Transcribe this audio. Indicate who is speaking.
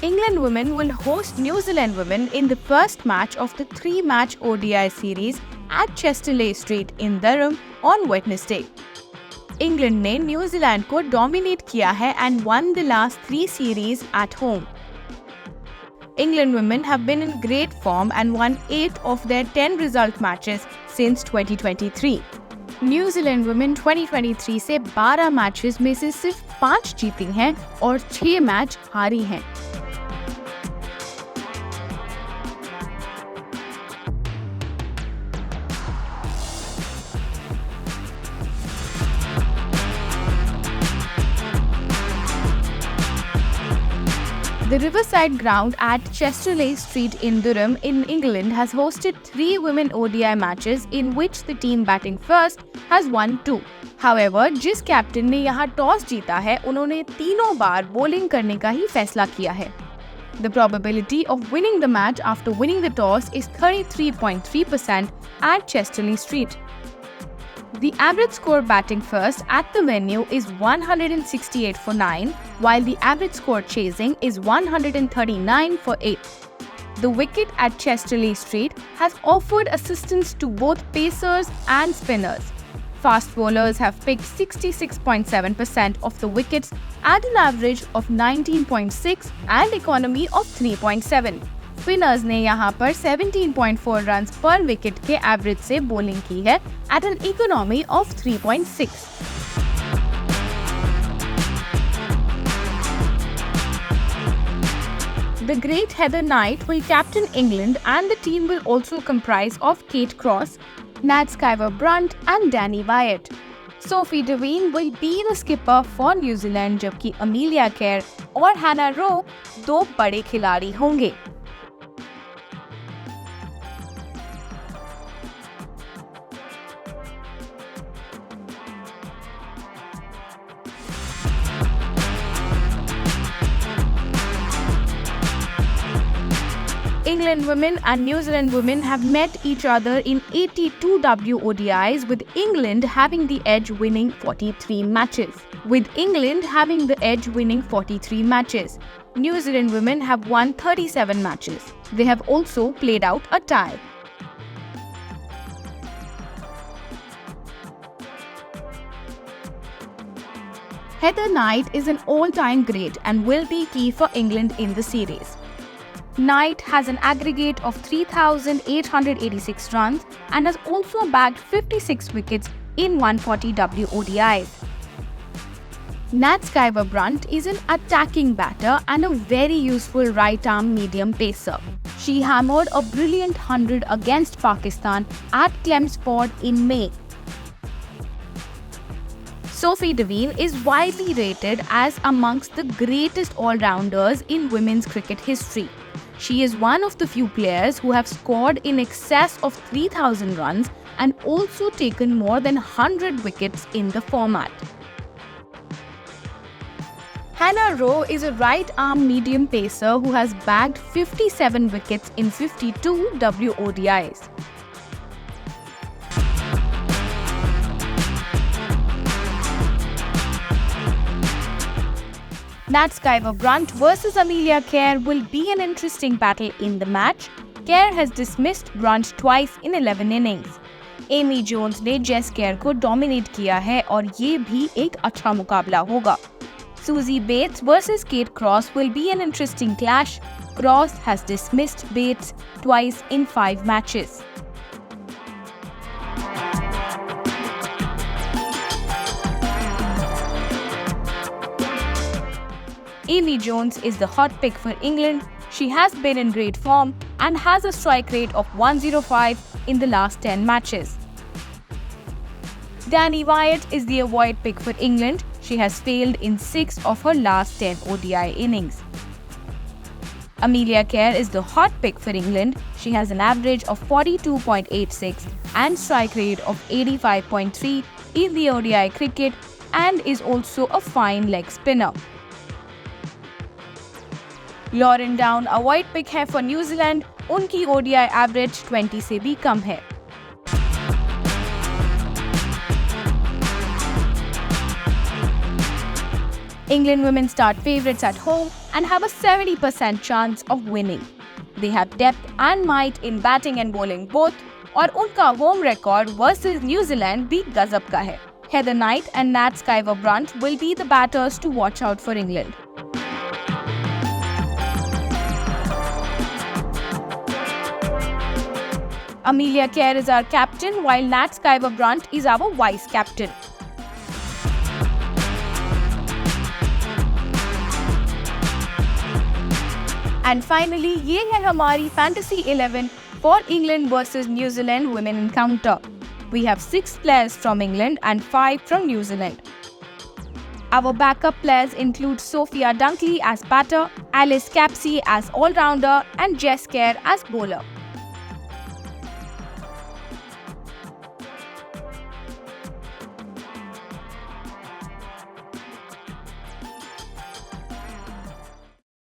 Speaker 1: England women will host New Zealand women in the first match of the 3-match ODI series at Chesterley Street in Durham on Wednesday. England ने New Zealand को dominate किया है and won the last 3 series at home. England women have been in great form and won 8 of their 10 result matches since 2023. New Zealand women 2023 से 12 matches में से सिर्फ 5 जीती हैं और 6 मैच हारी हैं. The Riverside ground at Chesterley Street in Durham in England has hosted 3 women ODI matches in which the team batting first has won 2. However, जिस कैप्टन ने यहाँ टॉस जीता है उन्होंने तीनों बार बॉलिंग करने का ही फैसला किया है. The probability of winning the match after winning the toss is 33.3% at Chesterley Street. The average score batting first at the venue is 168 for 9, while the average score chasing is 139 for 8. The wicket at Chesterley Street has offered assistance to both pacers and spinners. Fast bowlers have picked 66.7% of the wickets at an average of 19.6 and economy of 3.7. Spinners ने यहाँ पर 17.4 runs पर wicket के average से bowling की है at an economy of 3.6. The great Heather Knight will captain England and the team will also comprise of Kate Cross, Nat Sciver-Brunt and Danny Wyatt. Sophie Devine will be the skipper for New Zealand जबकि Amelia Kerr और Hannah Rowe 2 बड़े खिलाड़ी होंगे. England women and New Zealand women have met each other in 82 WODIs, with England having the edge winning 43 matches. New Zealand women have won 37 matches. They have also played out a tie. Heather Knight is an all-time great and will be key for England in the series. Knight has an aggregate of 3,886 runs and has also bagged 56 wickets in 140 WODIs. Nat Sciver-Brunt is an attacking batter and a very useful right-arm medium pacer. She hammered a brilliant 100 against Pakistan at Chelmsford in May. Sophie Devine is widely rated as amongst the greatest all-rounders in women's cricket history. She is one of the few players who have scored in excess of 3,000 runs and also taken more than 100 wickets in the format. Hannah Rowe is a right-arm medium pacer who has bagged 57 wickets in 52 WODIs. Nat Sciver-Brunt versus Amelia Kerr will be an interesting battle in the match. Kerr has dismissed Brunt twice in 11 innings. Amy Jones ने Jess Kerr को dominate किया है और ये भी एक अच्छा मुकाबला होगा. Suzie Bates versus Kate Cross will be an interesting clash. Cross has dismissed Bates twice in 5 matches. Amy Jones is the hot pick for England. She has been in great form and has a strike rate of 105 in the last 10 matches. Danny Wyatt is the avoid pick for England. She has failed in 6 of her last 10 ODI innings. Amelia Kerr is the hot pick for England. She has an average of 42.86 and strike rate of 85.3 in the ODI cricket and is also a fine leg spinner. Lauren Down avoid pick है for New Zealand. उनकी ODI average 20 से भी कम है. England women start favourites at home and have a 70% chance of winning. They have depth and might in batting and bowling both, और उनका home record versus New Zealand भी गजब का है. Heather Knight and Nat Sciver-Brunt will be the batters to watch out for England. Amelia Kerr is our captain, while Nat Sciver-Brunt is our vice captain. And finally, ये है हमारी Fantasy 11 for England versus New Zealand women encounter. We have 6 players from England and 5 from New Zealand. Our backup players include Sophia Dunkley as batter, Alice Capsey as all-rounder, and Jess Kerr as bowler.